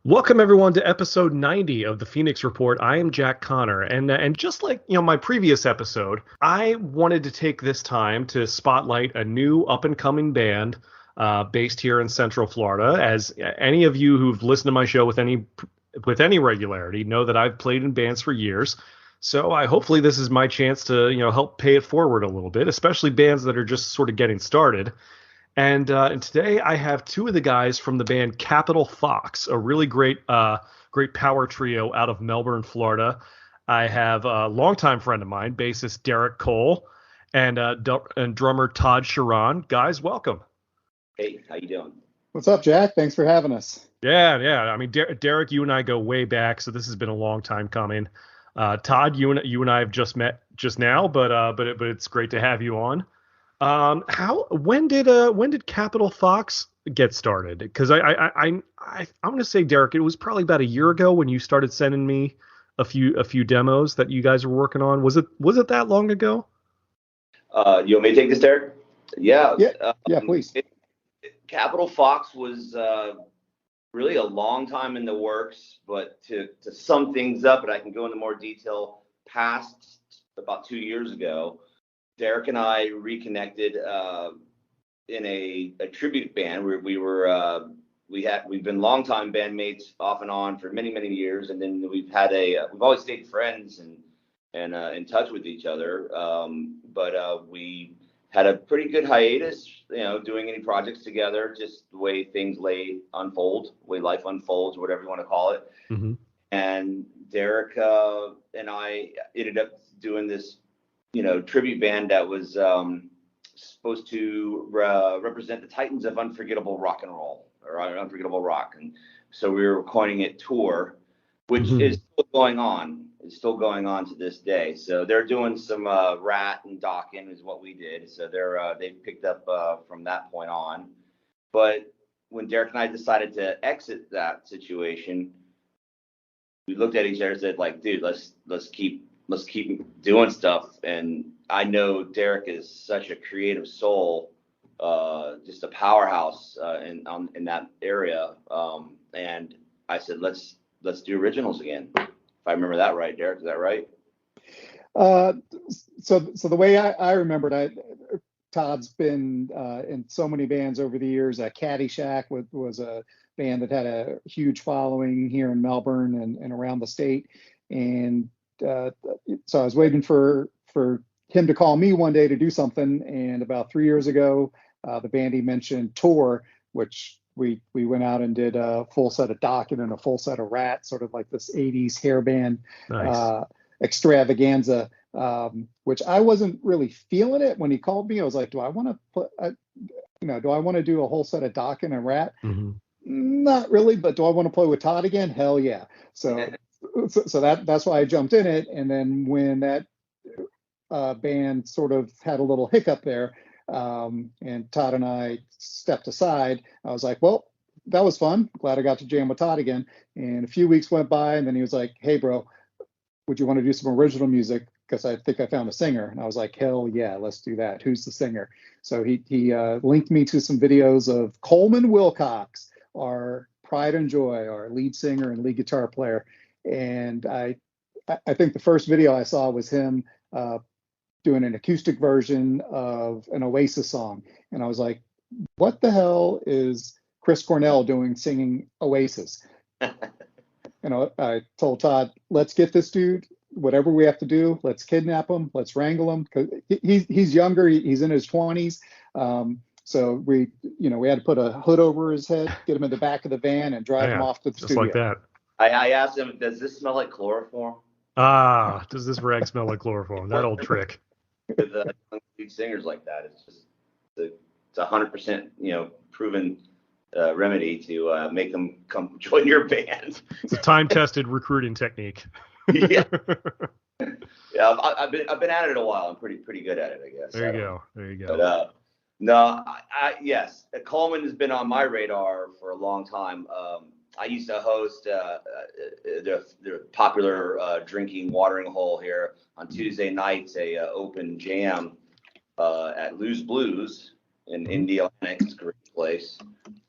Welcome everyone to episode 90 of the Phoenix Report. I am Jack Connor, and just like my previous episode, I wanted to take this time to spotlight a new up and coming band based here in Central Florida. As any of you who've listened to my show with any regularity know that I've played in bands for years. So hopefully this is my chance to help pay it forward a little bit, especially bands that are just sort of getting started. And today I have two of the guys from the band Capital Fox, a really great power trio out of Melbourne, Florida. I have a longtime friend of mine, bassist Derek Cole, and drummer Todd Charron. Guys, welcome. Hey, how you doing? What's up, Jack? Thanks for having us. Yeah. I mean, Derek, you and I go way back, so this has been a long time coming. Todd, you and I have just met just now, but it's great to have you on. When did Capital Fox get started? Because I'm going to say, Derek, it was probably about a year ago when you started sending me a few demos that you guys were working on. Was it that long ago? You want me to take this, Derek? Yeah. Yeah, please. Capital Fox was really a long time in the works, but to sum things up, and I can go into more detail, past about 2 years ago, Derek and I reconnected in a tribute band where we've been longtime bandmates off and on for many years, and then we've always stayed friends and in touch with each other. But we had a pretty good hiatus, doing any projects together, just the way things way life unfolds, whatever you want to call it. Mm-hmm. And Derek and I ended up doing this tribute band that was supposed to represent the titans of unforgettable rock and roll, or unforgettable rock. And so we were coining it Tour, which is still going on. It's still going on to this day. So they're doing some Rat and Dokken is what we did. So they've picked up from that point on. But when Derek and I decided to exit that situation, we looked at each other and said, like, dude, let's keep doing stuff. And I know Derek is such a creative soul, just a powerhouse in that area. And I said, let's do originals again. If I remember that right, Derek, is that right? So the way I remembered it, Todd's been in so many bands over the years. Caddyshack was a band that had a huge following here in Melbourne and around the state. And so I was waiting for him to call me one day to do something. And about 3 years ago, the band he mentioned, Tour, which we went out and did a full set of Dokken and a full set of Rat, sort of like this 80s hair band extravaganza, which I wasn't really feeling it when he called me. I was like, do I want to do a whole set of Dokken and Rat? Mm-hmm. Not really, but do I want to play with Todd again? Hell yeah. So that's why I jumped in it. And then when that band sort of had a little hiccup there, and Todd and I stepped aside, I was like, well, that was fun. Glad I got to jam with Todd again. And a few weeks went by, and then he was like, hey, bro, would you want to do some original music? Because I think I found a singer. And I was like, hell yeah, let's do that. Who's the singer? So he linked me to some videos of Coleman Wilcox, our pride and joy, our lead singer and lead guitar player. And I think the first video I saw was him doing an acoustic version of an Oasis song. And I was like, what the hell is Chris Cornell doing singing Oasis? I told Todd, let's get this dude, whatever we have to do, let's kidnap him, let's wrangle him, because he's younger, he's in his 20s. So we had to put a hood over his head, get him in the back of the van, and drive him off to the studio. Just like that. I asked him, does this smell like chloroform? Does this rag smell like chloroform? That old trick. With lead singers like that, it's 100% proven remedy to make them come join your band. It's a time-tested recruiting technique. Yeah. I've been at it a while. I'm pretty good at it, I guess. There you go. But no, yes, Coleman has been on my radar for a long time. I used to host the popular drinking watering hole here on Tuesday nights, a open jam at Lou's Blues in Indiana. It's a great place.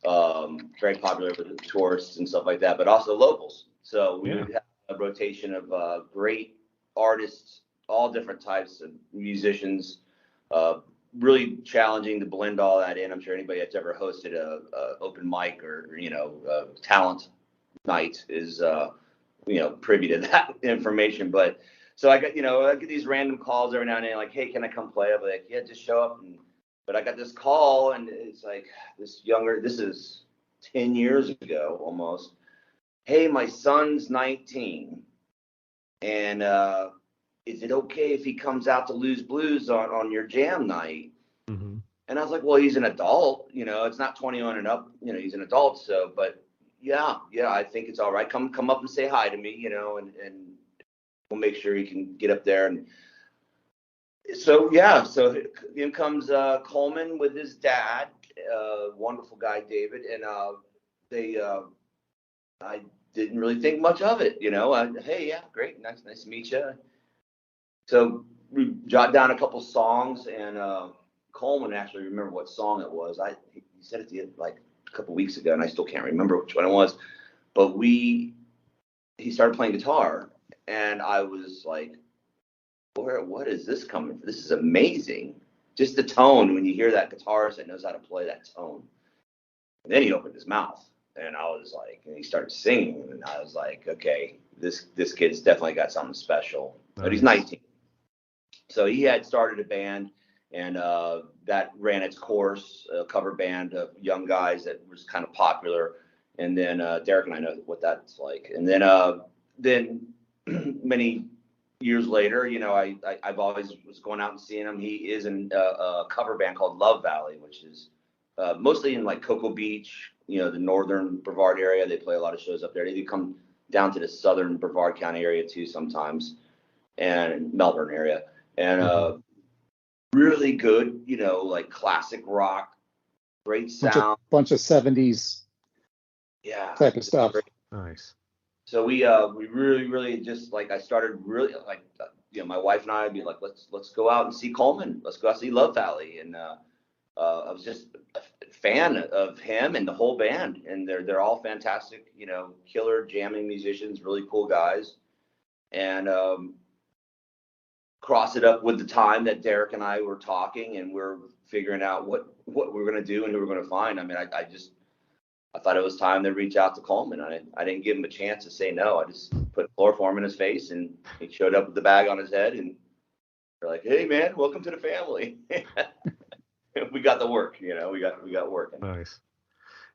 Very popular with tourists and stuff like that, but also locals. So we would have a rotation of great artists, all different types of musicians. Really challenging to blend all that in. I'm sure anybody that's ever hosted a open mic or talent night is privy to that information. But so I get these random calls every now and then, like, hey, can I come play? I'll be like, yeah, just show up. But I got this call, and it's like this is 10 years ago almost. Hey, my son's 19, and is it okay if he comes out to Lose Blues on your jam night? Mm-hmm. And I was like, well, he's an adult, it's not 21 and up, he's an adult. So, but yeah, I think it's all right. Come up and say hi to me, and we'll make sure he can get up there. And so, so in comes Coleman with his dad, wonderful guy, David. And I didn't really think much of it, hey, yeah, great. Nice to meet you. So we jot down a couple songs, and Coleman actually remember what song it was. He said it to you like a couple weeks ago, and I still can't remember which one it was. But he started playing guitar, and I was like, what is this coming from? This is amazing. Just the tone, when you hear that guitarist that knows how to play that tone. And then he opened his mouth, and I was like, and he started singing, and I was like, okay, this kid's definitely got something special. Nice. But he's 19. So he had started a band, and that ran its course, a cover band of young guys that was kind of popular. And then Derek and I know what that's like. And then many years later, I've always was going out and seeing him. He is in a cover band called Love Valley, which is mostly in like Cocoa Beach, the northern Brevard area. They play a lot of shows up there. They do come down to the southern Brevard County area too sometimes, and Melbourne area. And really good, like classic rock, great sound. Bunch of 70s type of stuff. Great. Nice. So we really just like, I started really like, my wife and I would be like, let's go out and see Coleman. Let's go out and see Love Valley. And I was just a fan of him and the whole band. And they're all fantastic, killer jamming musicians, really cool guys. And cross it up with the time that Derek and I were talking, and we're figuring out what we're going to do and who we're going to find. I mean, I thought it was time to reach out to Coleman. I didn't give him a chance to say no. I just put chloroform in his face, and he showed up with the bag on his head, and they're like, hey man, welcome to the family. We got the work, we got working. Nice.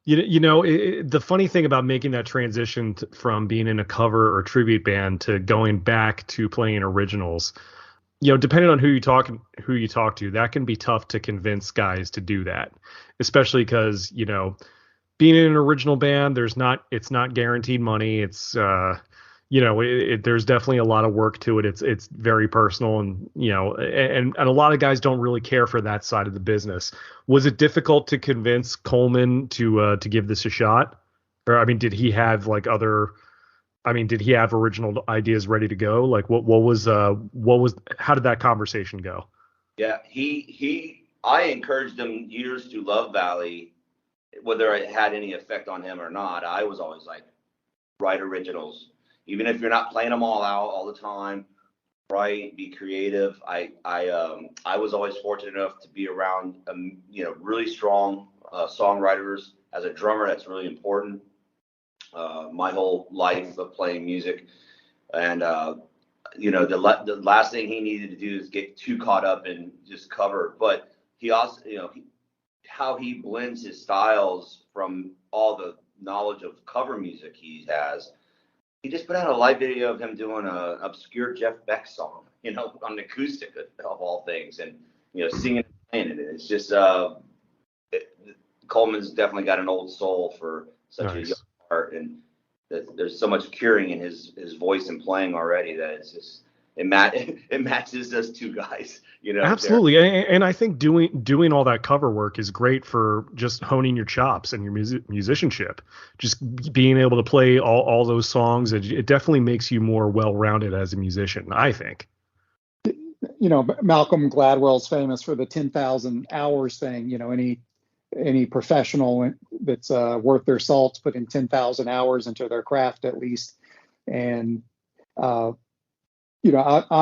The funny thing about making that transition from being in a cover or tribute band to going back to playing originals, depending on who you talk to, that can be tough to convince guys to do that, especially because, being in an original band, it's not guaranteed money. It's, there's definitely a lot of work to it. It's very personal, and, and a lot of guys don't really care for that side of the business. Was it difficult to convince Coleman to give this a shot? Or, I mean, did he have original ideas ready to go? Like how did that conversation go? Yeah, I encouraged him years to Love Valley, whether it had any effect on him or not. I was always like, write originals, even if you're not playing them all out all the time. Write, be creative. I was always fortunate enough to be around, really strong songwriters. As a drummer, that's really important. My whole life of playing music, and the last thing he needed to do is get too caught up in just cover. But he also, how he blends his styles from all the knowledge of cover music he has. He just put out a live video of him doing an obscure Jeff Beck song, on the acoustic of all things, and singing and playing it. It's just Coleman's definitely got an old soul for such a young art, and there's so much curing in his voice and playing already that it's just it matches us two guys, Absolutely. And I think doing all that cover work is great for just honing your chops and your musicianship. Just being able to play all those songs, it definitely makes you more well-rounded as a musician, I think. Malcolm Gladwell's famous for the 10,000 hours thing. Any professional that's worth their salt put in 10,000 hours into their craft at least. And I'm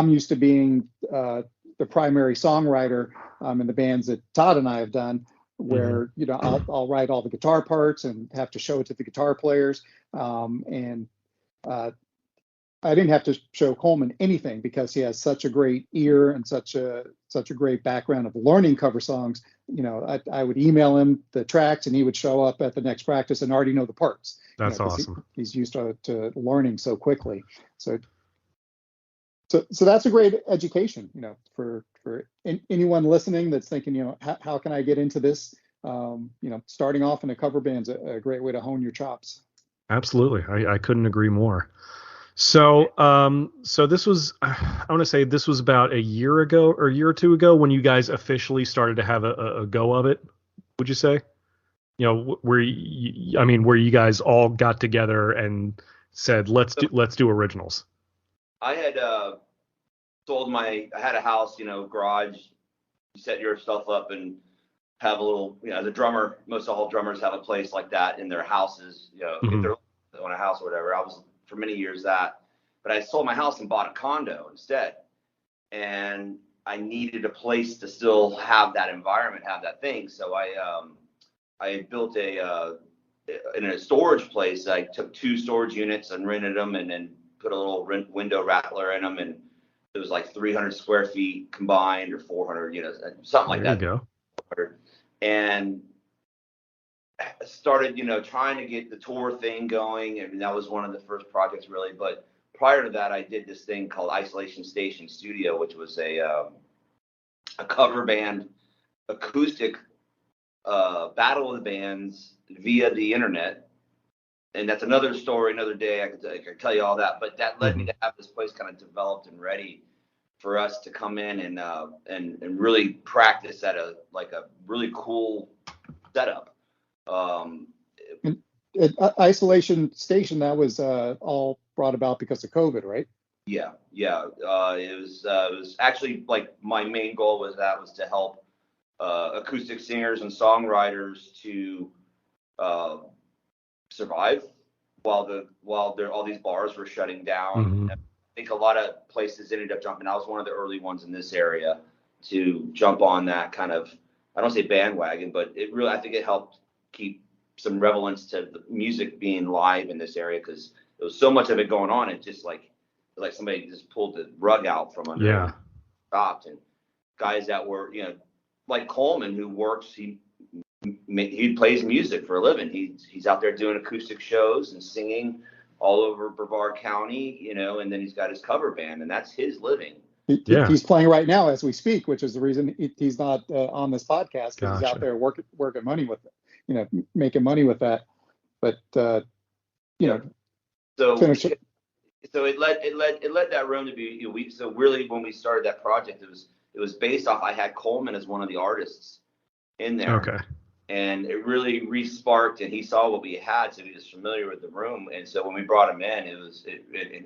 used to being the primary songwriter in the bands that Todd and I have done, where I'll write all the guitar parts and have to show it to the guitar players. And I didn't have to show Coleman anything because he has such a great ear and such a great background of learning cover songs. I would email him the tracks and he would show up at the next practice and already know the parts. That's awesome. He's used to learning so quickly. So that's a great education, for anyone listening that's thinking, how can I get into this? Starting off in a cover band's a great way to hone your chops. Absolutely. I couldn't agree more. So this was, I want to say this was about a year ago or a year or two ago when you guys officially started to have a go of it, would you say? Where you guys all got together and said, let's do originals. I had I had a house, garage, you set your stuff up and have a little, as a drummer, most all drummers have a place like that in their houses, if they're on a house or whatever. I was for many years but I sold my house and bought a condo instead. And I needed a place to still have that environment, have that thing. So I built in a storage place. I took 2 storage units and rented them and then put a little window rattler in them. And it was like 300 square feet combined or 400, something like that. There you go. And started, trying to get the tour thing going. I mean, that was one of the first projects really. But prior to that, I did this thing called Isolation Station Studio, which was a cover band acoustic battle of the bands via the internet. And that's another story, another day. I could tell you all that. But that led me to have this place kind of developed and ready for us to come in and really practice at a really cool setup. Isolation Station, that was all brought about because of COVID, right? Yeah. It was actually like my main goal was to help acoustic singers and songwriters to survive while all these bars were shutting down. I think a lot of places ended up jumping. I was one of the early ones in this area to jump on that kind of, I don't say bandwagon, but I think it helped keep some relevance to the music being live in this area because there was so much of it going on. It just like somebody just pulled the rug out from under. Yeah. Stopped, and guys that were, like Coleman, who works, he plays music for a living. He's out there doing acoustic shows and singing all over Brevard County, and then he's got his cover band, and that's his living. He's playing right now as we speak, which is the reason he's not on this podcast, because he's out there working money with it, making money with that. But so finish it. So it led that room to be. So really, when we started that project, it was based off. I had Coleman as one of the artists in there. Okay. And it really re-sparked, and he saw what we had, so he was familiar with the room. And so when we brought him in,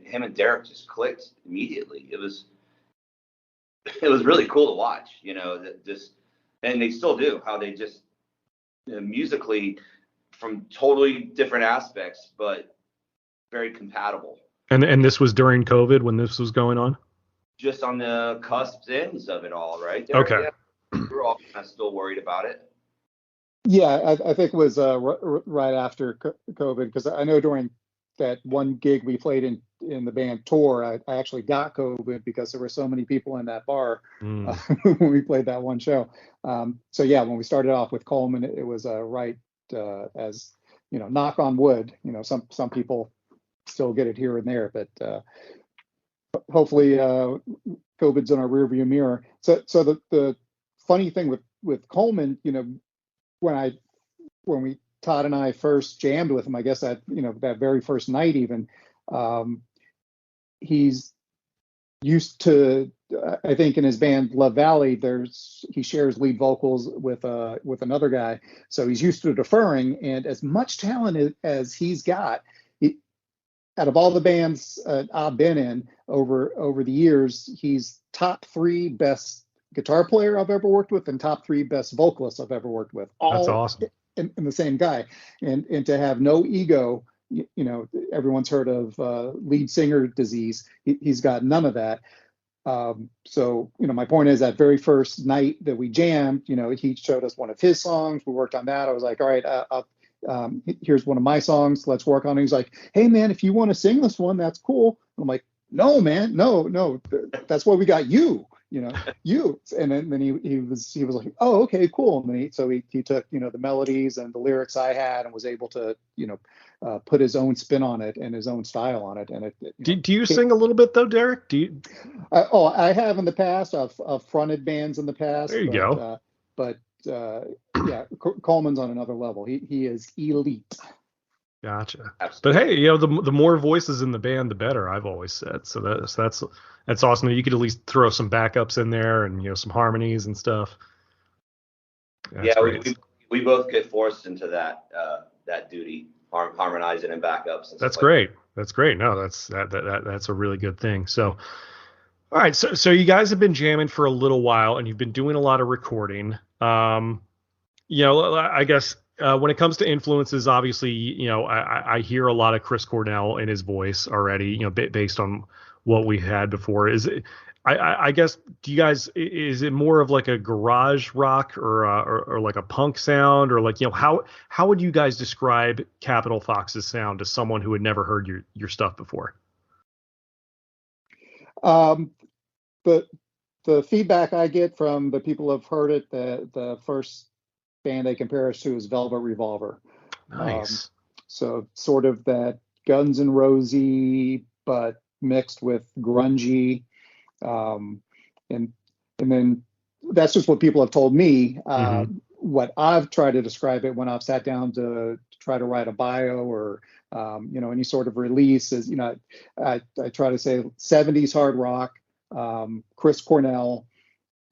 him and Derek just clicked immediately. It was really cool to watch, and they still do, how they just musically from totally different aspects, but very compatible. And this was during COVID when this was going on? Just on the cusp ends of it all, right? Derek? Okay. Yeah. We're all kind of still worried about it. Yeah, I think it was right after COVID, because I know during that one gig we played in the band tour, I actually got COVID because there were so many people in that bar when we played that one show. So yeah, when we started off with Coleman, it was right as knock on wood. Some people still get it here and there, but hopefully COVID's in our rearview mirror. So the funny thing with Coleman, when Todd and I first jammed with him, I guess that very first night even, he's used to, I think in his band Love Valley, he shares lead vocals with another guy, so he's used to deferring. And as much talent as he's got, out of all the bands I've been in over the years, he's top 3 best guitar player I've ever worked with and top 3 best vocalist I've ever worked with. That's All awesome. in the same guy, and to have no ego. Everyone's heard of lead singer disease. He's got none of that. So, my point is that very first night that we jammed, he showed us one of his songs. We worked on that. I was like, all right, here's one of my songs. Let's work on it. He's like, hey man, if you want to sing this one, that's cool. I'm like, no, man, no, that's why we got you. You. And then he was like, oh, okay, cool. And then he took, the melodies and the lyrics I had and was able to, put his own spin on it and his own style on it. And do you sing a little bit though, Derek? Do you? I have in the past. I've fronted bands in the past. There you go. Yeah, Coleman's on another level. He is elite. Gotcha. Absolutely. But hey, the more voices in the band, the better. I've always said. So that's awesome. You could at least throw some backups in there and some harmonies and stuff. We both get forced into that duty, harmonizing and backups. And that's great. That's great. No, that's a really good thing. So, all right. So you guys have been jamming for a little while, and you've been doing a lot of recording. I guess. When it comes to influences, obviously, I hear a lot of Chris Cornell in his voice already, based on what we had before. I guess, do you guys, is it more of like a garage rock or like a punk sound, or like, how would you guys describe Capitol Fox's sound to someone who had never heard your stuff before? The feedback I get from the people who've heard it, the first band they compare us to is Velvet Revolver. Nice. So sort of that Guns N' Rosy, but mixed with grungy, and then that's just what people have told me. What I've tried to describe it when I've sat down to try to write a bio or any sort of release is, I try to say 70s hard rock, Chris Cornell.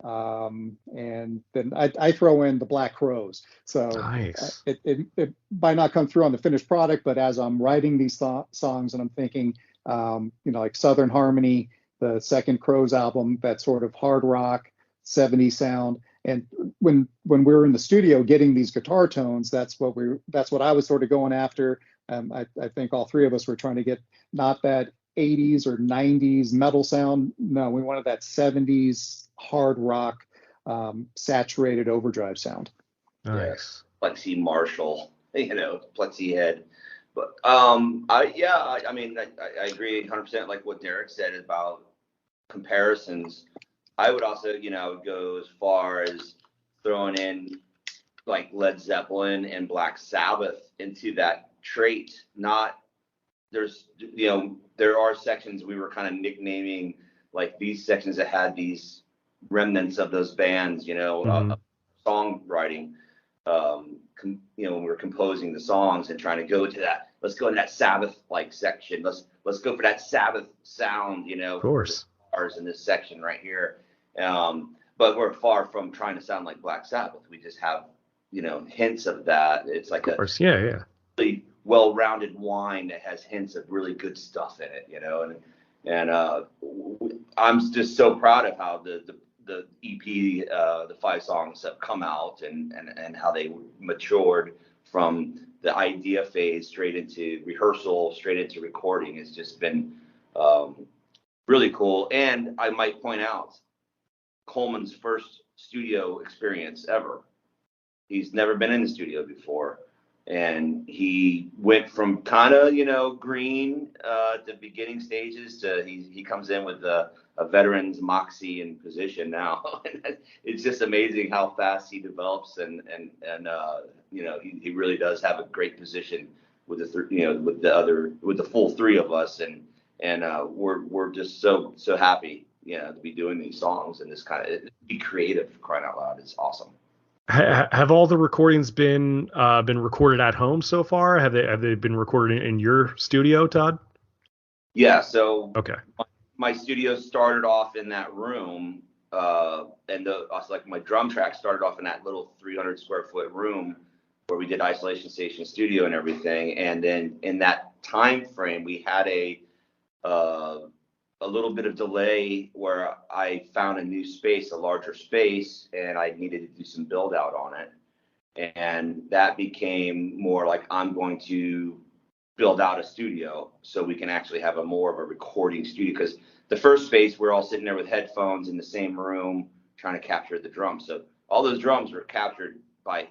And then I throw in the Black Crowes. So nice. It might not come through on the finished product, but as I'm writing these songs and I'm thinking, like Southern Harmony, the second Crowes album, that sort of hard rock 70s sound. And when we were in the studio getting these guitar tones, that's what I was sort of going after. I think all 3 of us were trying to get not that 80s or 90s metal sound. No, we wanted that 70s hard rock, saturated overdrive sound. Nice. Plexi Marshall, Plexi head. But I agree 100% like what Derek said about comparisons. I would also, I would go as far as throwing in like Led Zeppelin and Black Sabbath into that trait. There are sections we were kind of nicknaming like these sections that had these remnants of those bands, songwriting, when we were composing the songs and trying to go to that. Let's go in that Sabbath like section. Let's go for that Sabbath sound, Of course. In this section right here. But we're far from trying to sound like Black Sabbath. We just have, hints of that. It's like yeah. Really well-rounded wine that has hints of really good stuff in it, and I'm just so proud of how the EP, the 5 songs have come out and how they matured from the idea phase straight into rehearsal, straight into recording. It's just been really cool. And I might point out Coleman's first studio experience ever. He's never been in the studio before. And he went from kind of, green at the beginning stages to he comes in with a veteran's moxie and position now. It's just amazing how fast he develops and he really does have a great position with the full 3 of us, and we're just so happy to be doing these songs and this kind of be creative, crying out loud. It's awesome. Have all the recordings been recorded at home so far? Have they been recorded in your studio, Todd? Yeah. So okay. My studio started off in that room, and my drum track started off in that little 300 square foot room where we did Isolation Station Studio and everything. And then in that time frame, we had a little bit of delay where I found a new space, a larger space, and I needed to do some build out on it. And that became more like, I'm going to build out a studio so we can actually have more of a recording studio. Because the first space, we're all sitting there with headphones in the same room trying to capture the drums. So all those drums were captured by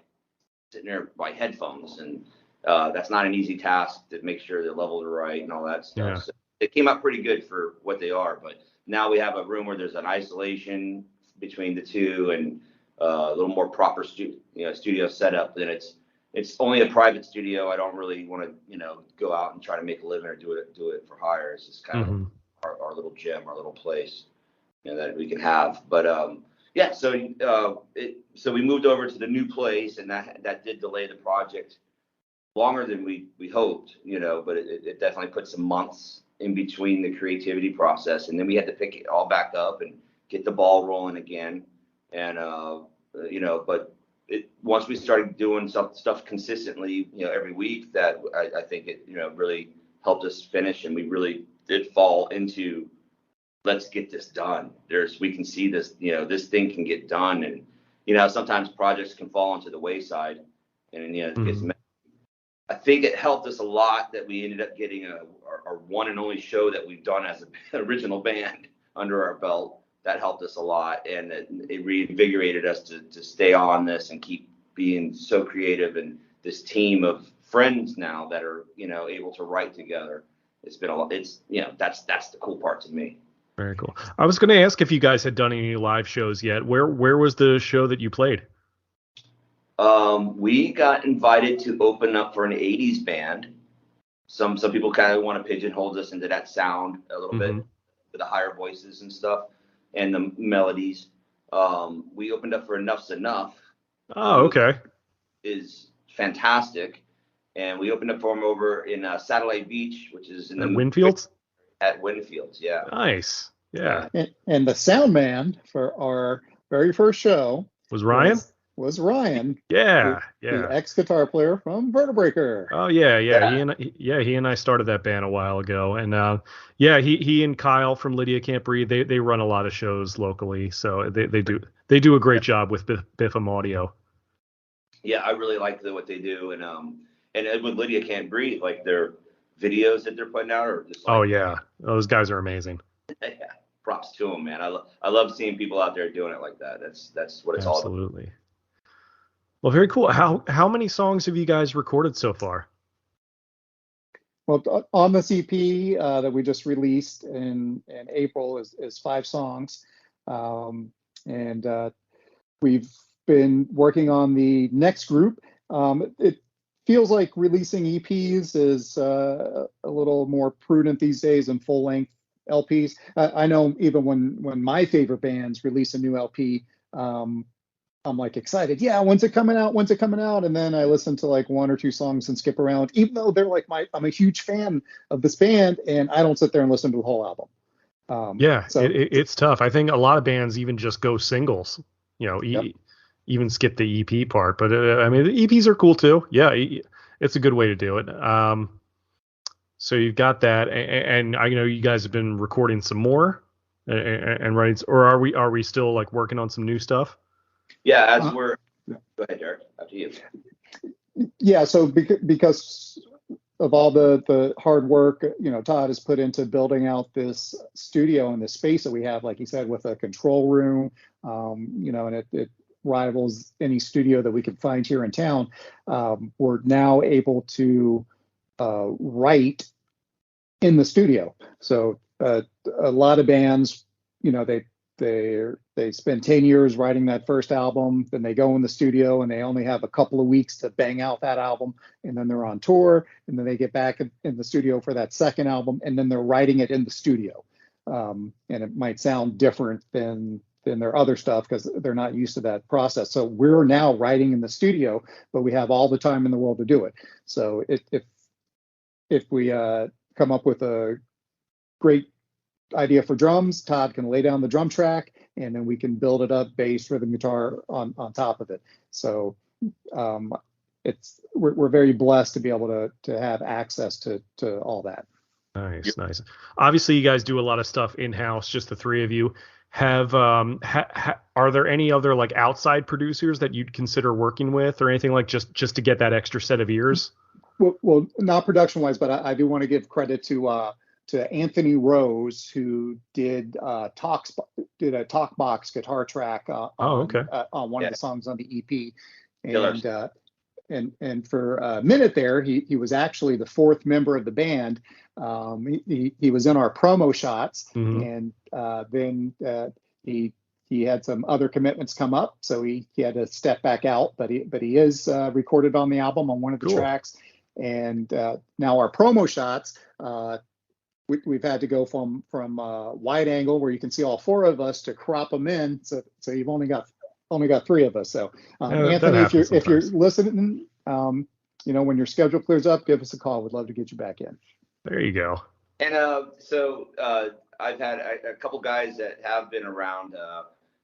sitting there by headphones. And that's not an easy task to make sure the levels are right and all that stuff. Yeah. So it came out pretty good for what they are. But now we have a room where there's an isolation between the two, and a little more proper studio setup. Then it's only a private studio. I don't really want to, go out and try to make a living or do it for hire. It's just kind of our little gym, our little place, that we can have. But yeah, so we moved over to the new place, and that did delay the project longer than we hoped, but it definitely put some months in between the creativity process, and then we had to pick it all back up and get the ball rolling again. And but once we started doing stuff consistently, every week, that I think it really helped us finish, and we really did fall into, let's get this done. We can see this, this thing can get done. And sometimes projects can fall onto the wayside, and it gets I think it helped us a lot that we ended up getting our one and only show that we've done as an original band under our belt. That helped us a lot, and it reinvigorated us to stay on this and keep being so creative, and this team of friends now that are able to write together. It's been a lot. It's that's the cool part to me. Very cool. I was going to ask if you guys had done any live shows yet. Where was the show that you played? We got invited to open up for an 80s band. Some people kind of want to pigeonhole us into that sound a little bit, with the higher voices and stuff and the melodies. We opened up for Enough's Enough. Oh, okay. Is fantastic. And we opened up for them over in Satellite Beach, which is in the Winfields? At Winfields, yeah. Nice. Yeah. And the sound man for our very first show was Ryan? Was Ryan. Yeah, the ex-guitar player from Vertebreaker. Oh yeah. He and I started that band a while ago, and he and Kyle from Lydia Can't Breathe, they run a lot of shows locally, so they do a great job with Biffum Audio. Yeah, I really like what they do, and with Lydia Can't Breathe, like their videos that they're putting out are just like, oh yeah, those guys are amazing. Yeah, props to them, man. I love seeing people out there doing it like that. That's what it's all about. Absolutely. Well, very cool. How many songs have you guys recorded so far? Well, on this EP that we just released in April is 5 songs, and we've been working on the next group. It feels like releasing EPs is a little more prudent these days than full-length LPs. I know even when my favorite bands release a new LP, I'm like excited. Yeah, when's it coming out? And then I listen to like 1 or 2 songs and skip around, even though they're like I'm a huge fan of this band, and I don't sit there and listen to the whole album. So it's tough. I think a lot of bands even just go singles, even skip the EP part. But I mean, the EPs are cool too. Yeah, it's a good way to do it. So you've got that, and I know you guys have been recording some more and writing, or are we still like working on some new stuff? Yeah, go ahead, Derek. After you. Yeah, so because of all the hard work, Todd has put into building out this studio and the space that we have, like you said, with a control room, and it rivals any studio that we could find here in town. We're now able to write in the studio. So a lot of bands, they spend 10 years writing that first album, then they go in the studio and they only have a couple of weeks to bang out that album, and then they're on tour, and then they get back in the studio for that second album, and then they're writing it in the studio. And it might sound different than their other stuff because they're not used to that process. So we're now writing in the studio, but we have all the time in the world to do it. So if we come up with a great idea for drums, Todd can lay down the drum track, and then we can build it up, bass, rhythm guitar on top of it. So we're very blessed to be able to have access to all that. Nice. Obviously, you guys do a lot of stuff in-house, just the three of you. Are there any other like outside producers that you'd consider working with, or anything like just to get that extra set of ears? Well, not production-wise, but I do want to give credit to Anthony Rose, who did a Talkbox guitar track on one of the songs on the EP, and for a minute there, he was actually the fourth member of the band. He was in our promo shots, and then he had some other commitments come up, so he had to step back out. But he is recorded on the album on one of the tracks, and now our promo shots. We've had to go from wide angle where you can see all four of us to crop them in, so you've only got three of us. So Anthony, if you're listening, when your schedule clears up, give us a call. We'd love to get you back in. There you go. And I've had a couple guys that have been around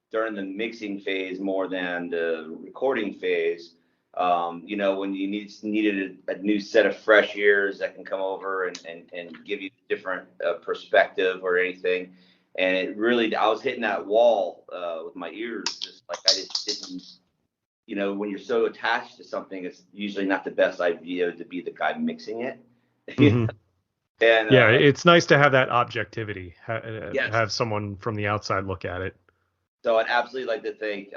during the mixing phase more than the recording phase. When you needed a new set of fresh ears that can come over and give you different perspective or anything. And it really, I was hitting that wall with my ears, just like I just didn't, when you're so attached to something, it's usually not the best idea to be the guy mixing it. And it's nice to have that objectivity, have someone from the outside look at it. So I'd absolutely like to thank,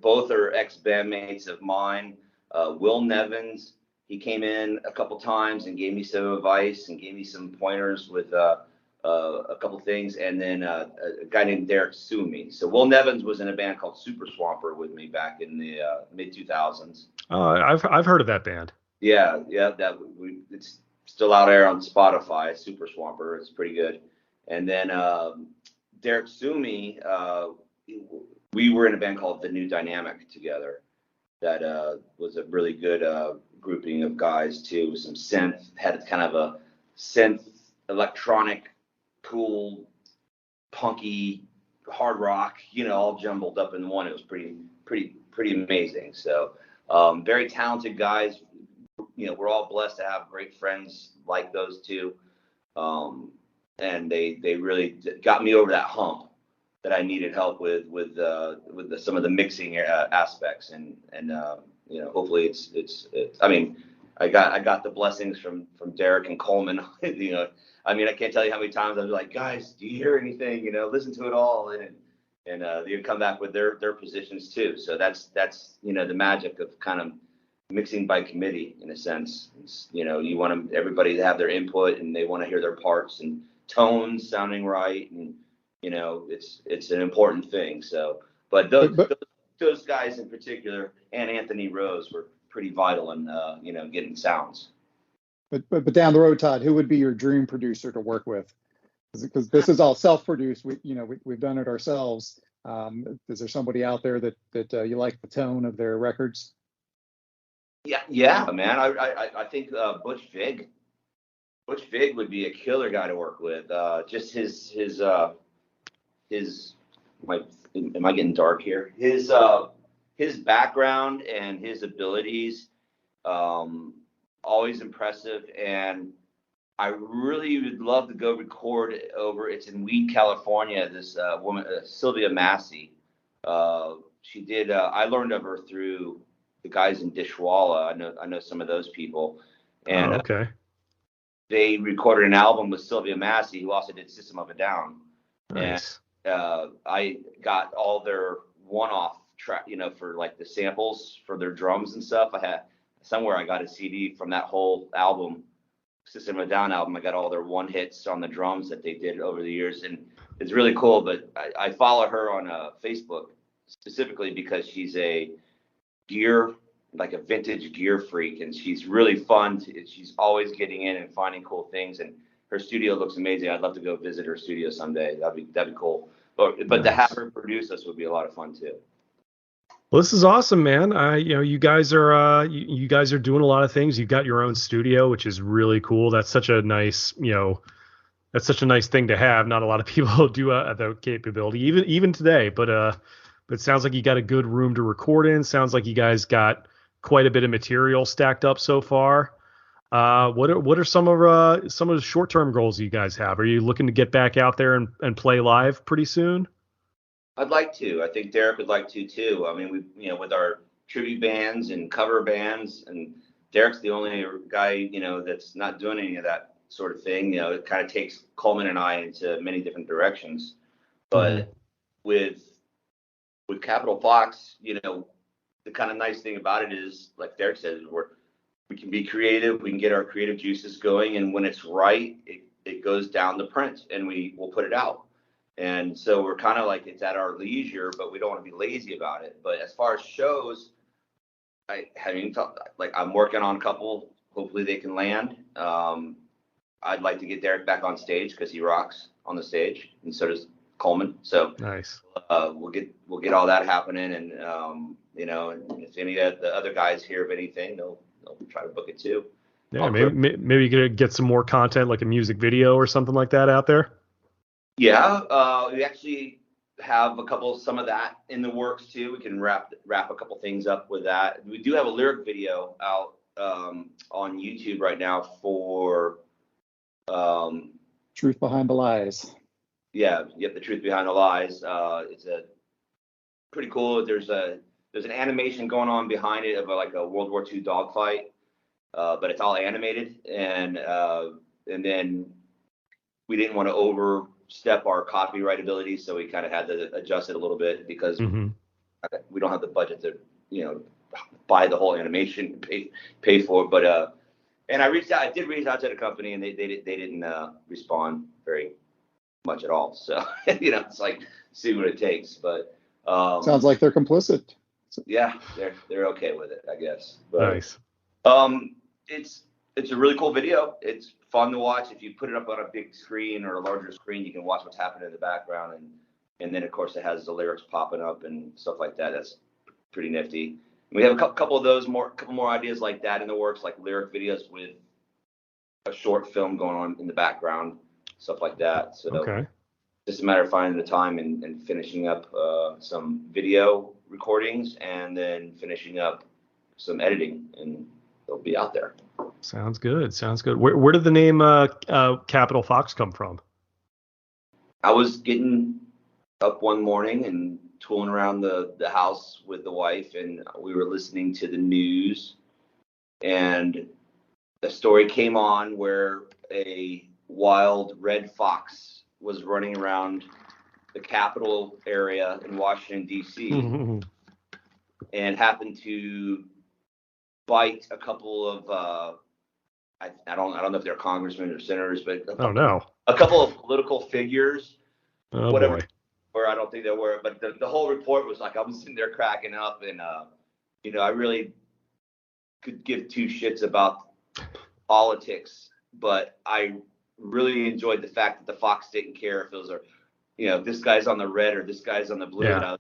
both are ex-bandmates of mine. Will Nevins, he came in a couple times and gave me some advice and gave me some pointers with a couple things. And then a guy named Derek Sumi. So Will Nevins was in a band called Super Swamper with me back in the mid-2000s. I've heard of that band. Yeah, it's still out there on Spotify, Super Swamper. It's pretty good. And then Derek Sumi, we were in a band called The New Dynamic together. That was a really good grouping of guys too. Some synth, had kind of a synth, electronic, cool, punky, hard rock, all jumbled up in one. It was pretty amazing. So very talented guys. We're all blessed to have great friends like those two. And they really got me over that hump that I needed help with some of the mixing aspects, and hopefully it's I got the blessings from Derek and Coleman. I can't tell you how many times I was like, guys, do you hear anything? Listen to it all, and they come back with their positions too. So that's the magic of kind of mixing by committee in a sense. You want everybody to have their input, and they want to hear their parts and tones sounding right, and it's an important thing. So, but those guys in particular, and Anthony Rose, were pretty vital in getting sounds. But down the road, Todd, who would be your dream producer to work with? Because this is all self-produced. We've done it ourselves. Is there somebody out there that you like the tone of their records? Yeah, man. I think Butch Vig. Butch Vig would be a killer guy to work with. Just his am I getting dark here? His background and his abilities, always impressive. And I really would love to go record it's in Weed, California. This woman, Sylvia Massey. She did. I learned of her through the guys in Dishwalla. I know some of those people. And okay. They recorded an album with Sylvia Massey, who also did System of a Down. Nice. And I got all their one-off track, for like the samples for their drums and stuff. I got a CD from that whole album, System of a Down album. I got all their one hits on the drums that they did over the years, and it's really cool. But I follow her on Facebook specifically because she's a vintage gear freak, and she's really fun. She's always getting in and finding cool things, and her studio looks amazing. I'd love to go visit her studio someday. That'd be cool. But nice. To have her produce us would be a lot of fun too. Well, this is awesome, man. You guys are doing a lot of things. You've got your own studio, which is really cool. That's such a nice, that's such a nice thing to have. Not a lot of people do have that capability, even today. But it sounds like you got a good room to record in. Sounds like you guys got quite a bit of material stacked up so far. What are some of the short-term goals you guys have? Are you looking to get back out there and play live pretty soon? I'd like to. I think Derek would like to too. I mean, with our tribute bands and cover bands, and Derek's the only guy, that's not doing any of that sort of thing. It kind of takes Coleman and I into many different directions. But with Capital Fox, the kind of nice thing about it is, like Derek says, we can be creative, we can get our creative juices going, and when it's right, it goes down the print and we will put it out. And so we're kind of like, it's at our leisure, but we don't want to be lazy about it. But as far as shows, I'm working on a couple. Hopefully they can land. I'd like to get Derek back on stage because he rocks on the stage, and so does Coleman. So nice. We'll get all that happening, and and if any of the other guys hear of anything, they'll try to book it too. Yeah, maybe you could get some more content, like a music video or something like that out there. Yeah, we actually have some of that in the works too. We can wrap a couple things up with that. We do have a lyric video out on YouTube right now for Truth Behind the Lies. Yeah, the Truth Behind the Lies. It's a pretty cool. There's an animation going on behind it of like a World War II dogfight, but it's all animated, and then we didn't want to overstep our copyright ability, so we kind of had to adjust it a little bit because we don't have the budget to buy the whole animation and pay for it. But and I did reach out to the company, and they didn't respond very much at all. So it's like, see what it takes. But sounds like they're complicit. Yeah, they're okay with it, I guess. But, nice. It's a really cool video. It's fun to watch. If you put it up on a big screen or a larger screen, you can watch what's happening in the background, and then of course it has the lyrics popping up and stuff like that. That's pretty nifty. We have a couple of those couple more ideas like that in the works, like lyric videos with a short film going on in the background, stuff like that. So just a matter of finding the time and finishing up some video recordings, and then finishing up some editing, and they'll be out there. Sounds good. Where did the name Capital Fox come from? I was getting up one morning and tooling around the house with the wife, and we were listening to the news, and a story came on where a wild red fox was running around the Capitol area in Washington, D.C. and happened to bite a couple of I don't know if they're congressmen or senators, but a couple of political figures, whatever. Boy. Or I don't think they were, but the whole report was like, I was sitting there cracking up, and I really could give two shits about politics, but I really enjoyed the fact that the Fox didn't care if those are, this guy's on the red or this guy's on the blue. Yeah.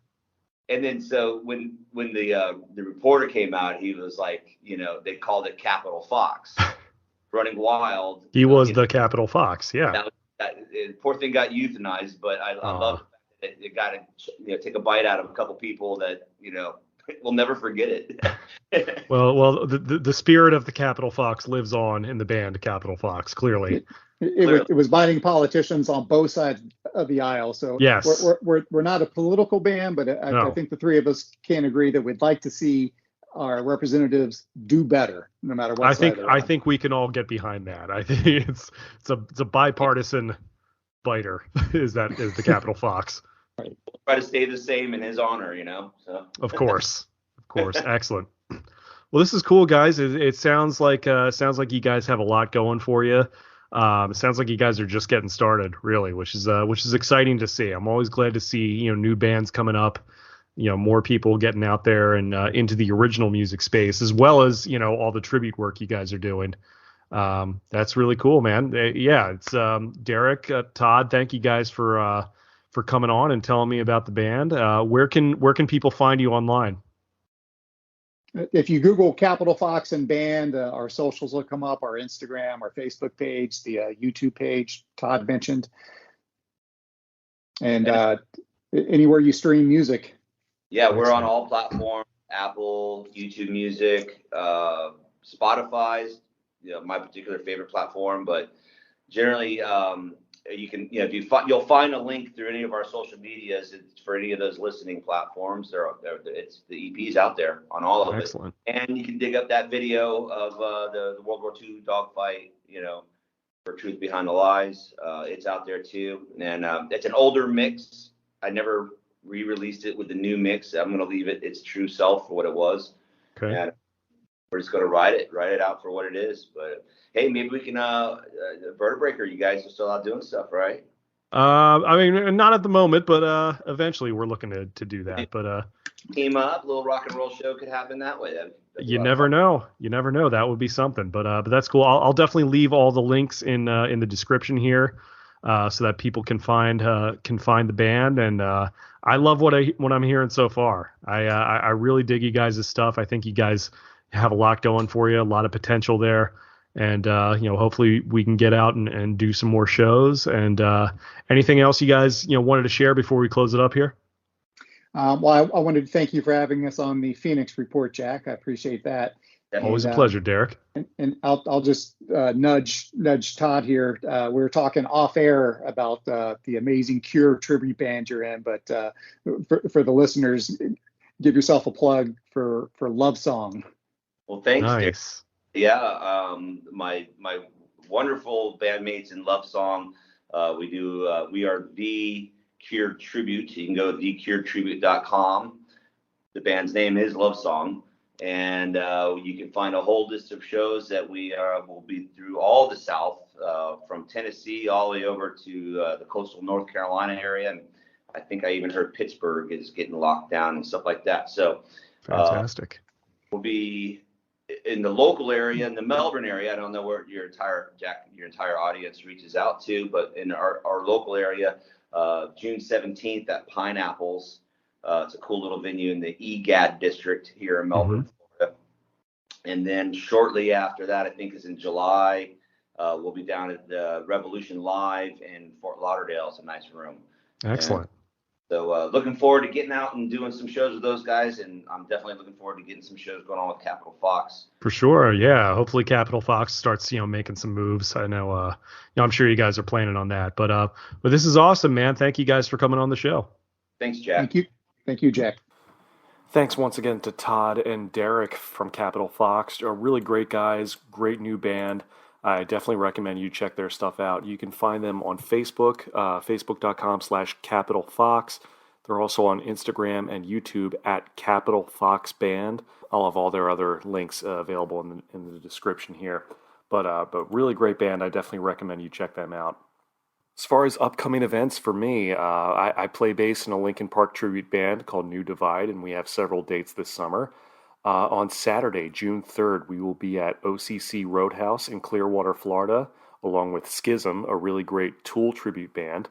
And then so when the reporter came out, he was like, they called it Capital Fox, running wild. He was the Capital Fox, yeah. That poor thing got euthanized, but I love that it got to take a bite out of a couple people that we'll never forget it. well, the spirit of the Capital Fox lives on in the band Capital Fox, clearly. It was biting politicians on both sides of the aisle. So yes, we're not a political band, but I think the three of us can agree that we'd like to see our representatives do better, no matter what. I think we can all get behind that. I think it's a bipartisan biter. is the Capital Fox. Right. Try to stay the same in his honor, So. Of course, excellent. Well, this is cool, guys. It sounds like you guys have a lot going for you. It sounds like you guys are just getting started, really, which is exciting to see. I'm always glad to see new bands coming up, more people getting out there and into the original music space, as well as all the tribute work you guys are doing. That's really cool, man. It's Derek, Todd. Thank you guys for coming on and telling me about the band. Where can people find you online? If you Google Capital Fox and band, our socials will come up, our Instagram, our Facebook page, the YouTube page Todd mentioned, and anywhere you stream music. Yeah, we're on all platforms. Apple, YouTube Music, Spotify's, my particular favorite platform, but generally, you can, if you'll find a link through any of our social medias for any of those listening platforms. It's the EP's out there on all of Excellent. it, and you can dig up that video of the World War II dogfight, for Truth Behind the Lies. It's out there too, and it's an older mix. I never re-released it with the new mix. I'm going to leave it its true self for what it was. Okay. And we're just going to write it out for what it is. But hey, maybe we can Vertebreaker. You guys are still out doing stuff, right? I mean, not at the moment, but eventually we're looking to do that. But team up, little rock and roll show could happen that way. You never know. That would be something. But that's cool. I'll definitely leave all the links in the description here, so that people can find the band. And I love what I'm hearing so far. I really dig you guys' stuff. I think you guys have a lot going for you, a lot of potential there. And, hopefully we can get out and do some more shows. And anything else you guys, wanted to share before we close it up here? Well, I wanted to thank you for having us on the Phoenix Report, Jack. I appreciate that. Always a pleasure, Derek. And I'll just nudge Todd here. We were talking off air about the amazing Cure tribute band you're in, but for the listeners, give yourself a plug for Love Song. Well, thanks. Nice. Yeah, my wonderful bandmates in Love Song. We are the Cure Tribute. You can go to thecuretribute.com. The band's name is Love Song, and you can find a whole list of shows that we will be through all the South, from Tennessee all the way over to the coastal North Carolina area, and I think I even heard Pittsburgh is getting locked down and stuff like that. So fantastic. We'll be in the local area, in the Melbourne area. I don't know where your entire audience reaches out to, but in our local area, June 17th at Pineapples. It's a cool little venue in the EGAD district here in Melbourne, Florida. And then shortly after that, I think is in July, we'll be down at the Revolution Live in Fort Lauderdale. It's a nice room. Excellent. So looking forward to getting out and doing some shows with those guys, and I'm definitely looking forward to getting some shows going on with Capital Fox. For sure, yeah. Hopefully Capital Fox starts, making some moves. I know, I'm sure you guys are planning on that. But this is awesome, man. Thank you guys for coming on the show. Thanks, Jack. Thank you, Jack. Thanks once again to Todd and Derek from Capital Fox. Are really great guys, great new band. I definitely recommend you check their stuff out. You can find them on Facebook, facebook.com/CapitalFox. They're also on Instagram and YouTube at Capital Fox Band. I'll have all their other links available in the description here. But really great band. I definitely recommend you check them out. As far as upcoming events for me, I play bass in a Linkin Park tribute band called New Divide, and we have several dates this summer. On Saturday, June 3rd, we will be at OCC Roadhouse in Clearwater, Florida, along with Schism, a really great Tool tribute band.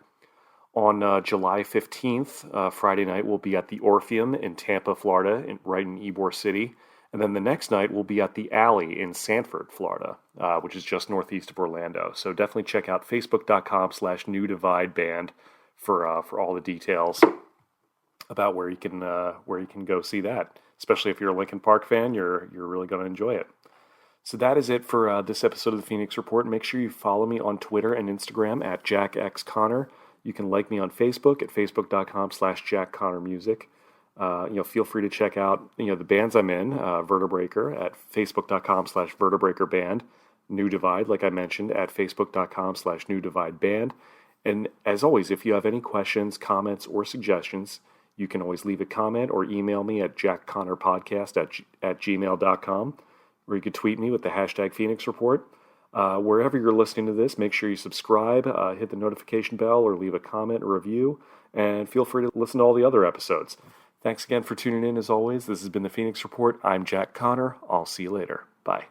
On July 15th, Friday night, we'll be at the Orpheum in Tampa, Florida, right in Ybor City. And then the next night, we'll be at the Alley in Sanford, Florida, which is just northeast of Orlando. So definitely check out facebook.com/New Divide Band for all the details about where you can go see that. Especially if you're a Linkin Park fan, you're really going to enjoy it. So that is it for this episode of the Phoenix Report. Make sure you follow me on Twitter and Instagram at JackXConnor. You can like me on Facebook at facebook.com/JackConnorMusic. Feel free to check out the bands I'm in, Vertebreaker at facebook.com/VertebreakerBand, New Divide, like I mentioned, at facebook.com/NewDivideBand. And as always, if you have any questions, comments, or suggestions, you can always leave a comment or email me at jackconnorpodcast at gmail.com, or you could tweet me with the hashtag Phoenix Report. Wherever you're listening to this, make sure you subscribe, hit the notification bell, or leave a comment or review, and feel free to listen to all the other episodes. Thanks again for tuning in as always. This has been the Phoenix Report. I'm Jack Connor. I'll see you later. Bye.